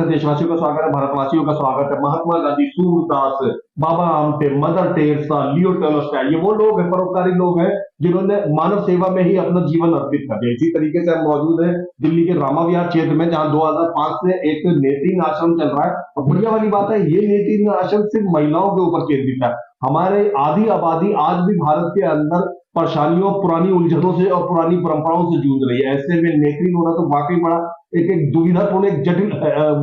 देशवासियों का स्वागत है, भारतवासियों का स्वागत है। Mahatma Gandhi, Surdas, Baba Amte, Mother Teresa, Leo Tolstoy, ये वो लोग हैं, परोपकारी लोग हैं जिन्होंने मानव सेवा में ही अपना जीवन अर्पित कर दिया। इसी तरीके से हम मौजूद हैं दिल्ली के रामा विहार क्षेत्र में, जहां 2005 से एक नेत्रहीन आश्रम चल रहा है। और बढ़िया वाली बात है, ये नेत्रहीन आश्रम सिर्फ महिलाओं के ऊपर केंद्रित है। हमारे आधी आबादी आज भी भारत के अंदर परेशानियों, पुरानी उलझनों से और पुरानी परंपराओं से जूझ रही है। ऐसे में नेत्रहीन होना तो वाकई बड़ा एक दुविधापूर्ण, एक जटिल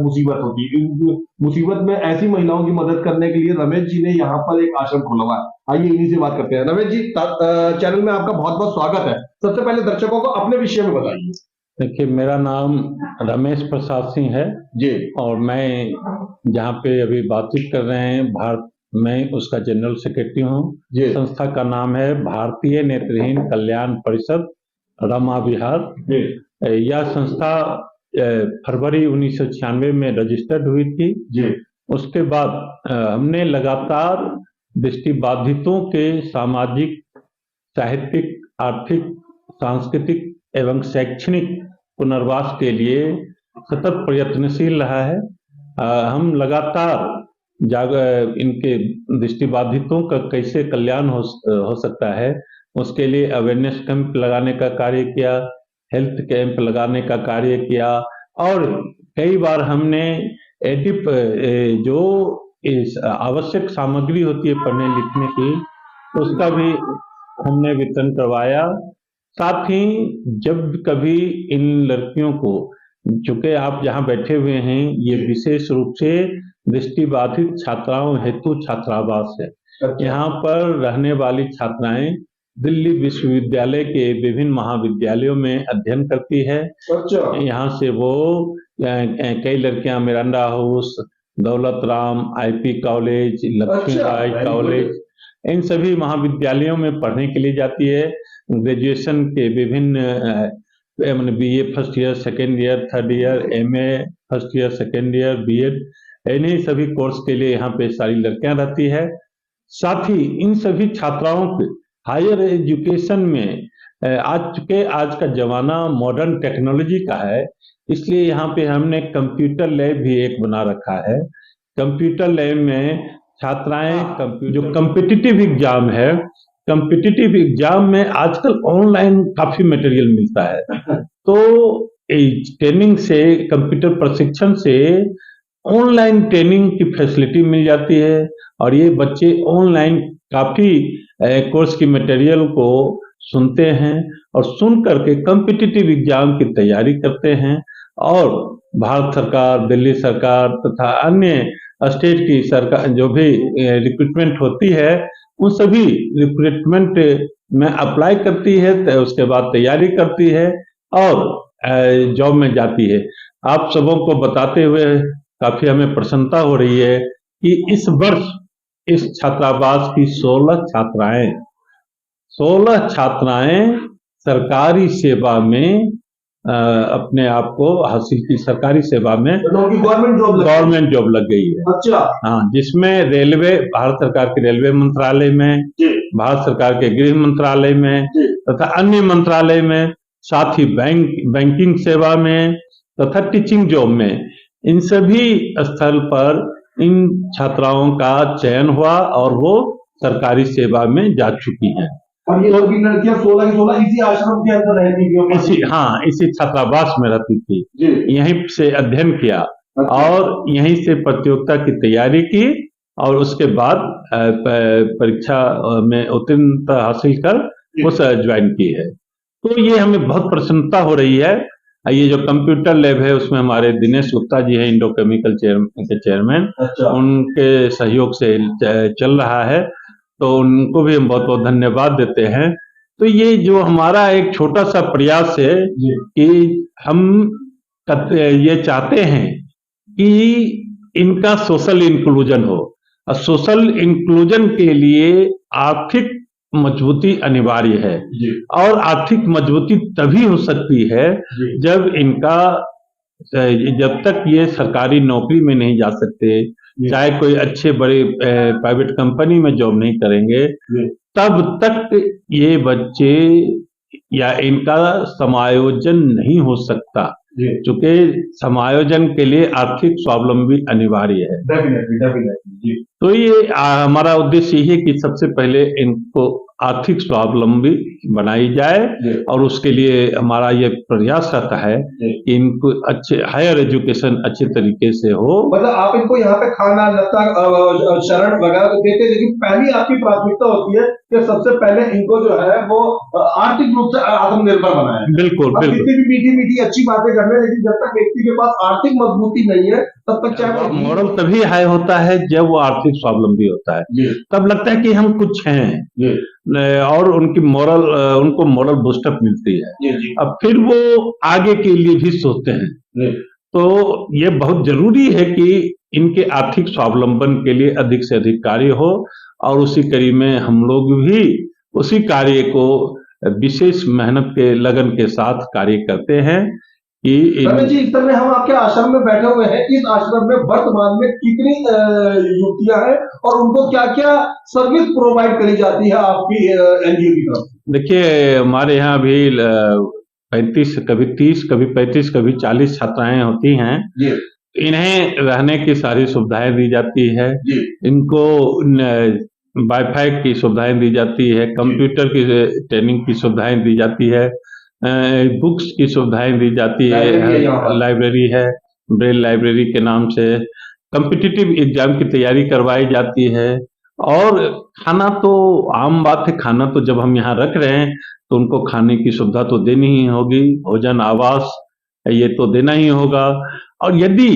मुसीबत होती है। इस मुसीबत में ऐसी महिलाओं की मदद करने के लिए रमेश जी ने यहाँ पर एक आश्रम खोला हुआ है। आइए इन्हीं से बात करते हैं। रमेश जी, चैनल में आपका बहुत बहुत स्वागत है। सबसे पहले दर्शकों को अपने विषय में बताइए। देखिए, मेरा नाम रमेश प्रसाद सिंह है जी, और मैं जहाँ पे अभी बातचीत कर रहे हैं भारत में, उसका जनरल सेक्रेटरी हूँ। जी, संस्था का नाम है भारतीय नेत्रहीन कल्याण परिषद, रमा विहार। जी, यह संस्था फरवरी 1996 में रजिस्टर्ड हुई थी। जी, उसके बाद हमने लगातार दृष्टिबाधितों के सामाजिक, साहित्यिक, आर्थिक, सांस्कृतिक एवं शैक्षणिक पुनर्वास के लिए सतत प्रयत्नशील रहा है। हम लगातार इनके दृष्टिबाधितों का कैसे कल्याण हो सकता है, उसके लिए अवेयरनेस कैंप लगाने का कार्य किया, हेल्थ कैंप लगाने का कार्य किया, और कई बार हमने जो इस आवश्यक सामग्री होती है पढ़ने लिखने की, उसका भी हमने वितरण करवाया। साथ ही जब कभी इन लड़कियों को, चूंकि आप जहां बैठे हुए हैं ये विशेष रूप से दृष्टिबाधित छात्राओं हेतु छात्रावास है। यहाँ पर रहने वाली छात्राएं दिल्ली विश्वविद्यालय के विभिन्न महाविद्यालयों में अध्ययन करती है। यहाँ से वो कई लड़कियां Miranda House, Daulat Ram, IP college, Lakshmi Bai college, इन सभी महाविद्यालयों में पढ़ने के लिए जाती है। ग्रेजुएशन के विभिन्न BA first year, second year, third year, MA first year, second year, BEd, इन्हीं सभी कोर्स के लिए यहाँ पे सारी लड़कियां रहती है। साथ ही इन सभी छात्राओं के हायर एजुकेशन में आज का जमाना मॉडर्न टेक्नोलॉजी का है, इसलिए यहाँ पे हमने कंप्यूटर लैब भी एक बना रखा है। कंप्यूटर लैब में छात्राएं जो कॉम्पिटिटिव एग्जाम है, कॉम्पिटिटिव एग्जाम में आजकल ऑनलाइन काफी मटेरियल मिलता है, तो ट्रेनिंग से, कंप्यूटर प्रशिक्षण से ऑनलाइन ट्रेनिंग की फैसिलिटी मिल जाती है और ये बच्चे ऑनलाइन काफी कोर्स की मटेरियल को सुनते हैं और सुन करके कॉम्पिटिटिव एग्जाम की तैयारी करते हैं। और भारत सरकार, दिल्ली सरकार तथा अन्य स्टेट की सरकार जो भी रिक्रूटमेंट होती है, उन सभी रिक्रूटमेंट में अप्लाई करती है, तो उसके बाद तैयारी करती है और जॉब में जाती है। आप सबों को बताते हुए काफी हमें प्रसन्नता हो रही है कि इस वर्ष इस छात्रावास की 16 छात्राएं सरकारी सेवा में अपने आप को हासिल की, सरकारी सेवा में गवर्नमेंट जॉब लग गई है। अच्छा, हाँ, जिसमें रेलवे, भारत सरकार के रेलवे मंत्रालय में, भारत सरकार के गृह मंत्रालय में तथा अन्य मंत्रालय में, साथ ही बैंकिंग सेवा में तथा टीचिंग जॉब में, इन सभी स्थल पर इन छात्राओं का चयन हुआ और वो सरकारी सेवा में जा चुकी हैं। और ये लड़कियां 16 की 16 इसी आश्रम के अंदर रहती थी? इसी छात्रावास में रहती थी। यहीं से अध्ययन किया और यहीं से प्रतियोगिता की तैयारी की और उसके बाद परीक्षा में उत्तीर्णता हासिल कर उस ज्वाइन की है। तो ये हमें बहुत प्रसन्नता हो रही है। ये जो कंप्यूटर लैब है उसमें हमारे दिनेश गुप्ता जी हैं, इंडो केमिकल के चेयरमैन। अच्छा। उनके सहयोग से चल रहा है, तो उनको भी हम बहुत बहुत धन्यवाद देते हैं। तो ये जो हमारा एक छोटा सा प्रयास है कि हम ये चाहते हैं कि इनका सोशल इंक्लूजन हो, और सोशल इंक्लूजन के लिए आर्थिक मजबूती अनिवार्य है। और आर्थिक मजबूती तभी हो सकती है जब जब तक ये सरकारी नौकरी में नहीं जा सकते, चाहे कोई अच्छे बड़े प्राइवेट कंपनी में जॉब नहीं करेंगे, तब तक ये बच्चे या इनका समायोजन नहीं हो सकता। जी चूंकि समायोजन के लिए आर्थिक स्वावलंबी अनिवार्य है। डेफिनेटली डेफिनेटली जी तो ये हमारा उद्देश्य यही है कि सबसे पहले इनको आर्थिक स्वावलंबी बनाई जाए जी और उसके लिए हमारा ये प्रयास रहता है जी कि इनको अच्छे हायर एजुकेशन अच्छे तरीके से हो। मतलब आप इनको यहाँ पे खाना लत्ता शरण वगैरह तो देते हैं, लेकिन पहली आपकी प्राथमिकता होती है कि सबसे पहले इनको जो है वो आर्थिक रूप से आत्मनिर्भर बनाया जाए। बिल्कुल अब बिल्कुल कितनी भी मीठी मीठी अच्छी बातें कर रहे हैं, लेकिन जब तक व्यक्ति के पास आर्थिक मजबूती नहीं है तब तक चाहे वो मॉरल तभी हाई होता है जब वो आर्थिक स्वावलंबी होता है, जी तब लगता है कि हम कुछ हैं जी और उनकी मॉरल उनको मॉरल बूस्टअप मिलती है। जी जी अब फिर वो आगे के लिए भी सोचते हैं। जी तो ये बहुत जरूरी है कि इनके आर्थिक स्वावलंबन के लिए अधिक से अधिक कार्य हो और उसी कड़ी में हम लोग भी उसी कार्य को विशेष मेहनत के लगन के साथ कार्य करते हैं कि रमेश जी, इस समय हम आपके आश्रम में बैठे हुए हैं। इस आश्रम में वर्तमान में कितनी युवतियां हैं और उनको क्या क्या सर्विस प्रोवाइड करी जाती है आपकी एनजीओ की तरफ से? देखिए हमारे यहाँ भी 35 कभी 30 कभी 35 कभी 40 छात्राएं होती हैं। जी इन्हें रहने की सारी सुविधाएं दी जाती है। जी इनको वाईफाई की सुविधाएं दी जाती है, कंप्यूटर की ट्रेनिंग की सुविधाएं दी जाती है, बुक्स की सुविधाएं दी जाती लाइब्रेरी है यहाँ है, पर। लाइब्रेरी है ब्रेल लाइब्रेरी के नाम से, कम्पिटिटिव एग्जाम की तैयारी करवाई जाती है। और खाना तो आम बात है, खाना तो जब हम यहाँ रख रहे हैं तो उनको खाने की सुविधा तो देनी ही होगी, भोजन आवास ये तो देना ही होगा। और यदि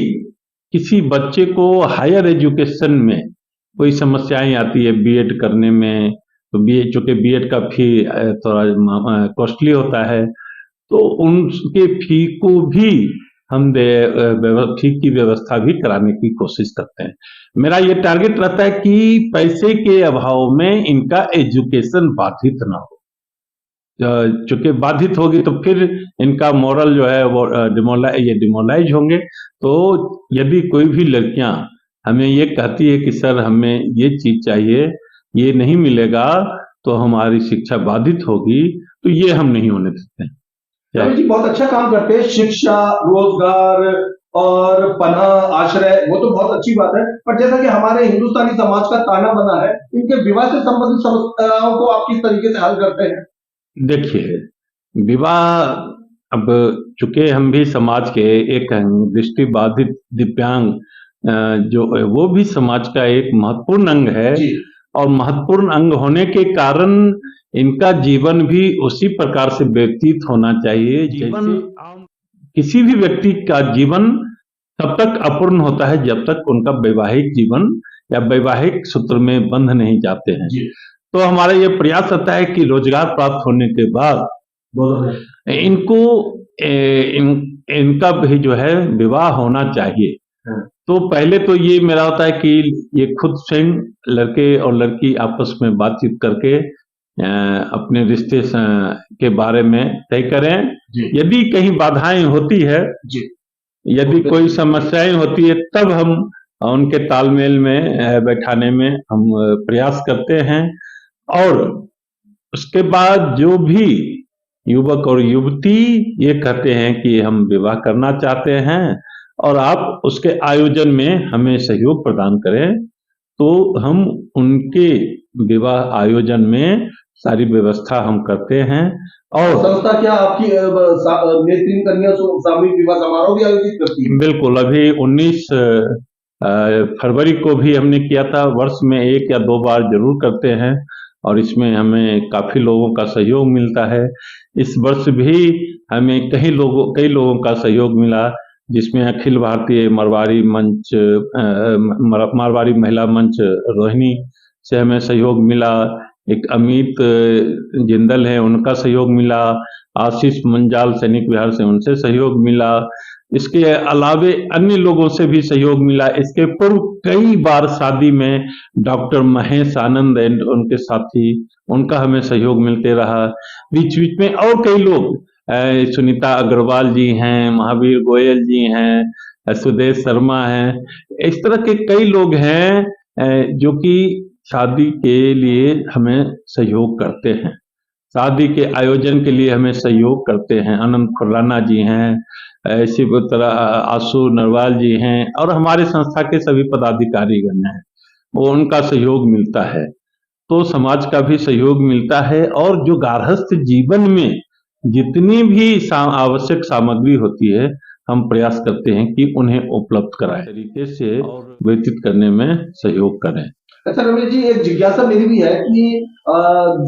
किसी बच्चे को हायर एजुकेशन में कोई समस्याएं आती है बीएड करने में, तो बीएड चूंकि बीएड का फी थोड़ा कॉस्टली होता है, तो उनके फी को भी हम फी की व्यवस्था भी कराने की कोशिश करते हैं। मेरा ये टारगेट रहता है कि पैसे के अभाव में इनका एजुकेशन बाधित ना हो। चूंकि बाधित होगी तो फिर इनका मॉरल जो है वो डिमोलाइज होंगे। तो यदि कोई भी लड़कियां हमें ये कहती है कि सर हमें ये चीज चाहिए, ये नहीं मिलेगा तो हमारी शिक्षा बाधित होगी, तो ये हम नहीं होने देते हैं। रमेश जी, बहुत अच्छा काम करते हैं। शिक्षा, रोजगार और पनाह आश्रय, वो तो बहुत अच्छी बात है, पर जैसा कि हमारे हिंदुस्तानी समाज का ताना बना है, इनके विवाह से संबंधित समस्याओं को आप किस तरीके से हल करते हैं? देखिए विवाह, अब चूंकि हम भी समाज के एक दृष्टि बाधित दिव्यांग जो है, वो भी समाज का एक महत्वपूर्ण अंग है जी और महत्वपूर्ण अंग होने के कारण इनका जीवन भी उसी प्रकार से व्यतीत होना चाहिए। जीवन किसी भी व्यक्ति का जीवन तब तक अपूर्ण होता है जब तक उनका वैवाहिक जीवन या वैवाहिक सूत्र में बंध नहीं जाते हैं। जी तो हमारा ये प्रयास रहता है कि रोजगार प्राप्त होने के बाद इनको इनका भी जो है विवाह होना चाहिए। तो पहले तो ये मेरा होता है कि ये खुद स्वयं लड़के और लड़की आपस में बातचीत करके अपने रिश्ते के बारे में तय करें। जी यदि कहीं बाधाएं होती है, जी यदि कोई समस्याएं होती है, तब हम उनके तालमेल में बैठाने में हम प्रयास करते हैं। और उसके बाद जो भी युवक और युवती ये कहते हैं कि हम विवाह करना चाहते हैं और आप उसके आयोजन में हमें सहयोग प्रदान करें, तो हम उनके विवाह आयोजन में सारी व्यवस्था हम करते हैं। और संस्था क्या आपकी नेत्रीन कन्या सामूहिक विवाह समारोह भी आयोजित करती है? बिल्कुल, अभी 19 फरवरी को भी हमने किया था। वर्ष में 1 या 2 बार जरूर करते हैं और इसमें हमें काफी लोगों का सहयोग मिलता है। इस वर्ष भी हमें कई लोगों का सहयोग मिला, जिसमें अखिल भारतीय मारवाड़ी मंच मारवाड़ी महिला मंच रोहिणी से हमें सहयोग मिला, एक अमित जिंदल है उनका सहयोग मिला, आशीष मंजाल सैनिक विहार से उनसे सहयोग मिला, इसके अलावे अन्य लोगों से भी सहयोग मिला। इसके पूर्व कई बार शादी में डॉक्टर महेश आनंद एंड उनके साथी, उनका हमें सहयोग मिलते रहा। बीच बीच में और कई लोग, सुनीता अग्रवाल जी हैं, महावीर गोयल जी हैं, सुदेश शर्मा हैं, इस तरह के कई लोग हैं जो कि शादी के लिए हमें सहयोग करते हैं। शादी के आयोजन के लिए हमें सहयोग करते हैं। अनंत खुराना जी हैं, इसी तरह आशु नरवाल जी हैं और हमारे संस्था के सभी पदाधिकारीगण हैं, वो उनका सहयोग मिलता है। तो समाज का भी सहयोग मिलता है और जो गार्हस्थ्य जीवन में जितनी भी आवश्यक सामग्री होती है, हम प्रयास करते हैं कि उन्हें उपलब्ध कराएं, तरीके से और व्यतीत करने में सहयोग करें। अच्छा रमेश जी, एक जिज्ञासा मेरी भी है कि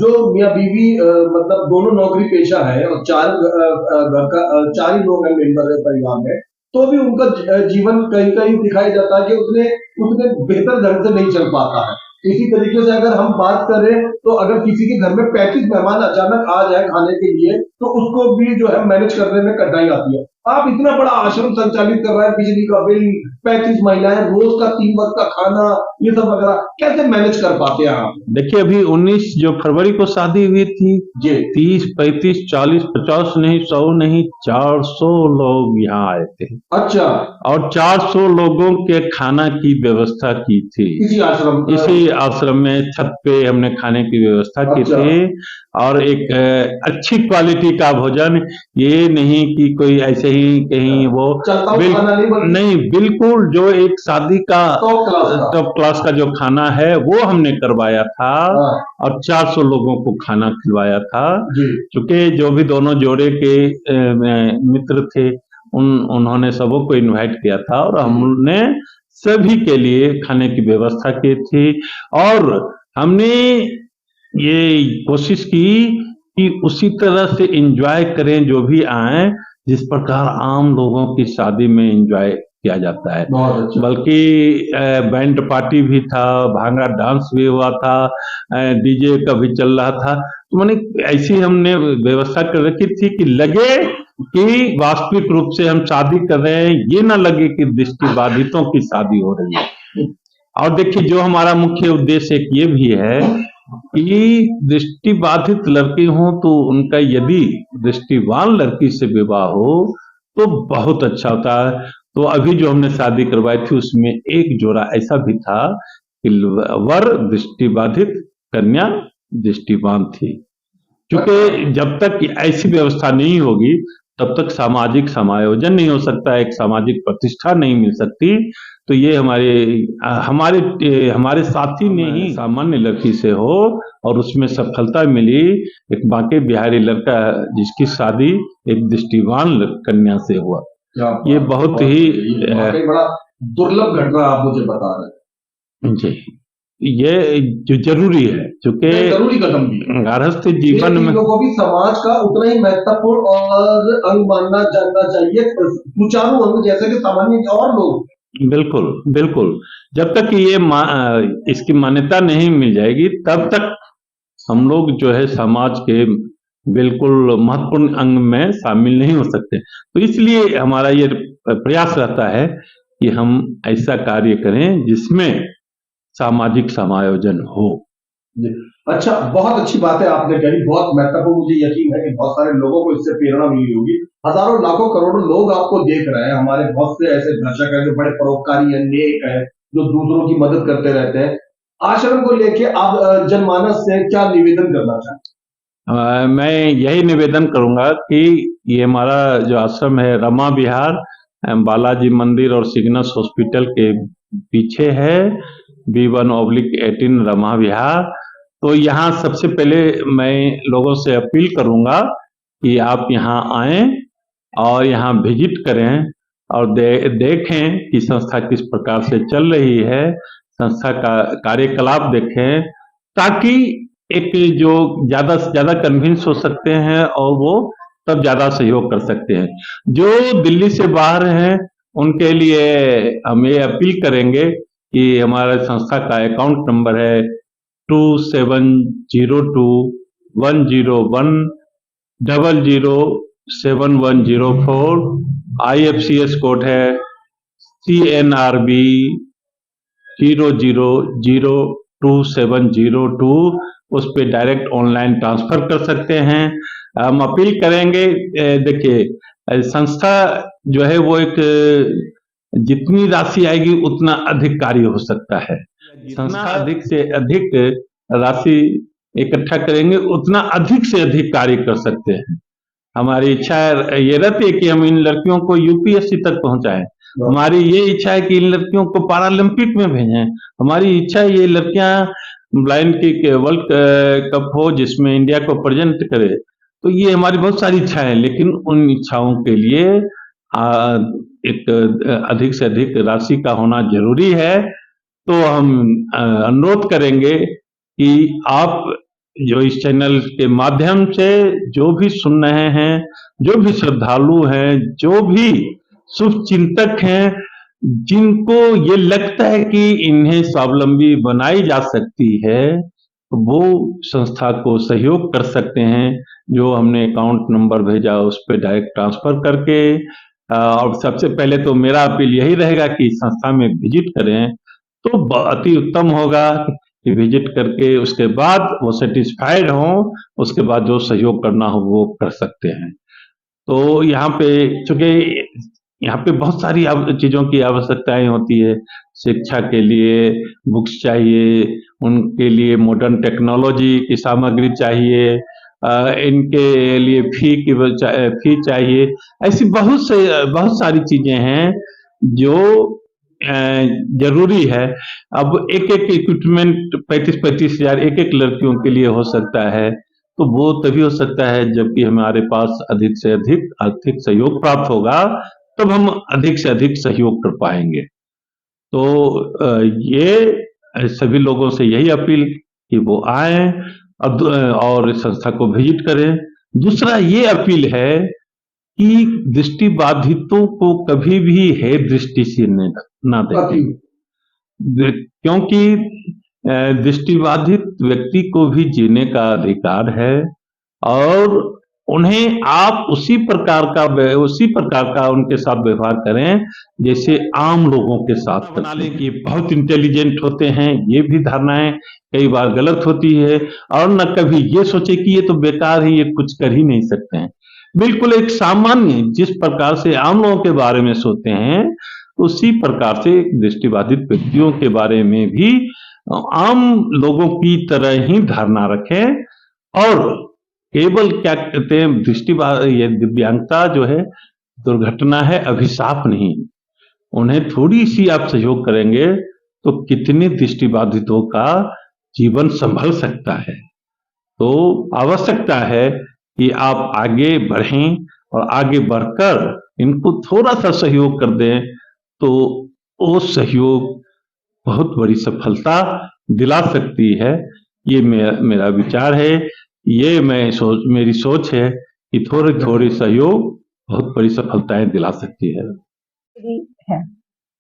जो मियाँ बीवी मतलब दोनों नौकरी पेशा है और घर का चार ही लोग हैं मेंबर है परिवार में, तो भी उनका जीवन कहीं कहीं दिखाई जाता है कि उतने उतने बेहतर ढंग से नहीं चल पाता है। इसी तरीके से अगर हम बात करें तो अगर किसी के घर में 35 मेहमान अचानक आ जाए खाने के लिए तो उसको भी जो है मैनेज करने में कठिनाई आती है। आप इतना बड़ा आश्रम संचालित कर रहे हैं, बिजली का बिल, 35 महिलाएं, रोज का 3 वक्त का खाना, ये सब वगैरह कैसे मैनेज कर पाते हैं आप? देखिए, अभी 19 जो फरवरी को शादी हुई थी, जी 30, 35, 40, 50 नहीं, 100 नहीं, 400 लोग यहाँ आए थे अच्छा, और 400 लोगों के खाना की व्यवस्था की थी। इसी आश्रम में छत पे हमने खाने की व्यवस्था की अच्छा। थी और एक अच्छी क्वालिटी का भोजन, ये नहीं कि कोई ऐसे ही कहीं वो चलता हुआ खाना नहीं बल्कि नहीं, बिल्कुल जो एक शादी का टॉप क्लास का जो खाना है वो हमने करवाया था हाँ, और 400 लोगों को खाना खिलवाया था। जी चूंकि जो भी दोनों जोड़े के मित्र थे, उन्होंने सबों को इनवाइट किया था और हमने सभी के लिए खाने की व्यवस्था की थी और हमने ये कोशिश की कि उसी तरह से एंजॉय करें जो भी आए, जिस प्रकार आम लोगों की शादी में एंजॉय किया जाता है। बहुत अच्छा। बल्कि बैंड पार्टी भी था, भांगड़ा डांस भी हुआ था, डीजे का भी चल रहा था। तो मैंने ऐसी हमने व्यवस्था कर रखी थी कि लगे कि वास्तविक रूप से हम शादी कर रहे हैं, ये ना लगे कि दृष्टिबाधितों की शादी हो रही है। और देखिए, जो हमारा मुख्य उद्देश्य एक ये भी है कि दृष्टिबाधित लड़के हों तो उनका यदि दृष्टिवान लड़की से विवाह हो तो बहुत अच्छा होता है। तो अभी जो हमने शादी करवाई थी उसमें एक जोड़ा ऐसा भी था कि वर दृष्टिबाधित, कन्या दृष्टिवान थी। क्योंकि जब तक ऐसी व्यवस्था नहीं होगी तब तक सामाजिक समायोजन नहीं हो सकता, एक सामाजिक प्रतिष्ठा नहीं मिल सकती। तो ये हमारे साथी ने ही सामान्य लड़की से हो और उसमें सफलता मिली, एक बांके बिहारी लड़का जिसकी शादी एक दृष्टिवान कन्या से हुआ। ये बहुत ही बड़ा दुर्लभ घटना आप मुझे बता रहे हैं। जी, ये जो जरूरी है, चूंकि जरूरी कदम भी है। गार्हस्थ जीवन में लोगों को भी समाज का उतना ही महत्वपूर्ण और अंग मानना जानना चाहिए, सुचारू अंग जैसे कि सामान्य और लोग। बिल्कुल बिल्कुल, जब तक ये इसकी मान्यता नहीं मिल जाएगी तब तक हम लोग जो है समाज के बिल्कुल महत्वपूर्ण अंग में शामिल नहीं हो सकते। तो इसलिए हमारा ये प्रयास रहता है कि हम ऐसा कार्य करें जिसमें सामाजिक समायोजन हो। अच्छा, बहुत अच्छी बात है आपने कही, बहुत महत्वपूर्ण। मुझे यकीन है कि बहुत सारे लोगों को इससे प्रेरणा मिली होगी। हजारों लाखों करोड़ों लोग आपको देख रहे हैं, हमारे बहुत से ऐसे दर्शक हैं जो बड़े परोपकारी हैं, नेक हैं, जो दूसरों की मदद करते रहते हैं। आश्रम को लेके आप जनमानस से क्या निवेदन करना चाहते? मैं यही निवेदन करूंगा कि ये हमारा जो आश्रम है रमा विहार बालाजी मंदिर और सिग्नस हॉस्पिटल के पीछे है, B1/18 रमा विहार। तो यहाँ सबसे पहले मैं लोगों से अपील करूंगा कि आप यहाँ आएं और यहाँ विजिट करें और देखें कि संस्था किस प्रकार से चल रही है, संस्था का कार्यकलाप देखें, ताकि एक जो ज्यादा से ज्यादा कन्विंस हो सकते हैं और वो तब ज्यादा सहयोग कर सकते हैं। जो दिल्ली से बाहर हैं उनके लिए हम ये अपील करेंगे कि हमारे संस्था का अकाउंट नंबर है 2702-101-007104। IFCS कोड है CNRB 00022702। उस पे डायरेक्ट ऑनलाइन ट्रांसफर कर सकते हैं। हम अपील करेंगे, देखिए संस्था जो है वो एक जितनी राशि आएगी उतना अधिक कार्य हो सकता है। संस्था अधिक से अधिक राशि इकट्ठा करेंगे उतना अधिक से अधिक कार्य कर सकते हैं। हमारी इच्छा ये रहती है कि हम इन लड़कियों को यूपीएससी तक पहुंचाएं। हमारी ये इच्छा है कि इन लड़कियों को पैरालंपिक में भेजें। हमारी इच्छा है ये लड़कियां ब्लाइंड की वर्ल्ड कप हो जिसमें इंडिया को प्रेजेंट करे। तो ये हमारी बहुत सारी इच्छाएं हैं, लेकिन उन इच्छाओं के लिए एक अधिक से अधिक राशि का होना जरूरी है। तो हम अनुरोध करेंगे कि आप जो इस चैनल के माध्यम से जो भी सुन रहे हैं, जो भी श्रद्धालु हैं, जो भी शुभ चिंतक हैं, जिनको ये लगता है कि इन्हें स्वावलंबी बनाई जा सकती है, तो वो संस्था को सहयोग कर सकते हैं। जो हमने अकाउंट नंबर भेजा उस पर डायरेक्ट ट्रांसफर करके और सबसे पहले तो मेरा अपील यही रहेगा कि संस्था में विजिट करें, तो अति उत्तम होगा कि विजिट करके उसके बाद वो सेटिस्फाइड हों, उसके बाद जो सहयोग करना हो वो कर सकते हैं। तो यहाँ पे चूंकि यहाँ पे बहुत सारी चीज़ों की आवश्यकताएं होती है। शिक्षा के लिए बुक्स चाहिए, उनके लिए मॉडर्न टेक्नोलॉजी की सामग्री चाहिए, इनके लिए फी चाहिए। ऐसी बहुत सारी चीजें हैं जो जरूरी है। अब एक एक इक्विपमेंट 35-35 हजार एक एक लड़कियों के लिए हो सकता है, तो वो तभी हो सकता है जबकि हमारे पास अधिक से अधिक आर्थिक सहयोग प्राप्त होगा, तब हम अधिक से अधिक सहयोग कर पाएंगे। तो ये सभी लोगों से यही अपील कि वो आए और इस संस्था को विजिट करें। दूसरा ये अपील है कि दृष्टि बाधितों को कभी भी हे दृष्टि से ना देखें, क्योंकि दृष्टिबाधित व्यक्ति को भी जीने का अधिकार है और उन्हें आप उसी प्रकार का उनके साथ व्यवहार करें जैसे आम लोगों के साथ बना लें कि बहुत इंटेलिजेंट होते हैं। ये भी धारणाएं कई बार गलत होती है और न कभी ये सोचे कि ये तो बेकार है, ये कुछ कर ही नहीं सकते हैं। बिल्कुल एक सामान्य जिस प्रकार से आम लोगों के बारे में सोचते हैं उसी प्रकार से दृष्टिबाधित व्यक्तियों के बारे में भी आम लोगों की तरह ही धारणा रखें और केवल क्या कहते हैं ये दिव्यांगता जो है दुर्घटना है, अभिशाप नहीं। उन्हें थोड़ी सी आप सहयोग करेंगे तो कितने दृष्टिबाधितों का जीवन संभल सकता है। तो आवश्यकता है कि आप आगे बढ़ें और आगे बढ़कर इनको थोड़ा सा सहयोग कर दें तो वो सहयोग बहुत बड़ी सफलता दिला सकती है। ये मेरा विचार है। ये मेरी सोच है कि थोड़ी थोड़ी सहयोग बहुत बड़ी सफलताएं दिला सकती है। है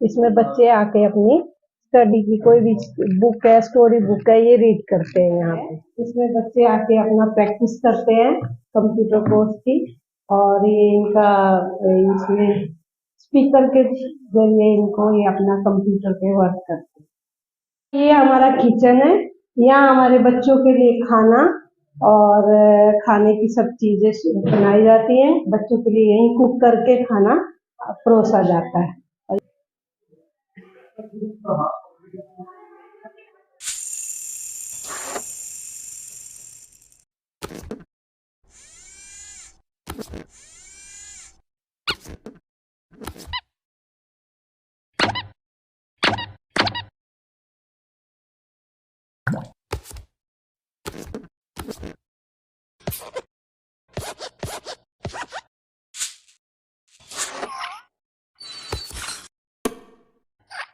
इसमें बच्चे आके अपनी स्टडी की कोई भी बुक है, स्टोरी बुक है, ये रीड करते हैं। यहाँ पे इसमें बच्चे आके अपना प्रैक्टिस करते हैं कंप्यूटर कोर्स की और ये इनका इसमें स्पीकर के जरिए इनको ये अपना कंप्यूटर पे वर्क करते हैं। ये हमारा किचन है, यहाँ हमारे बच्चों के लिए खाना और खाने की सब चीजें बनाई जाती हैं। बच्चों के लिए यही कुक करके खाना परोसा जाता है।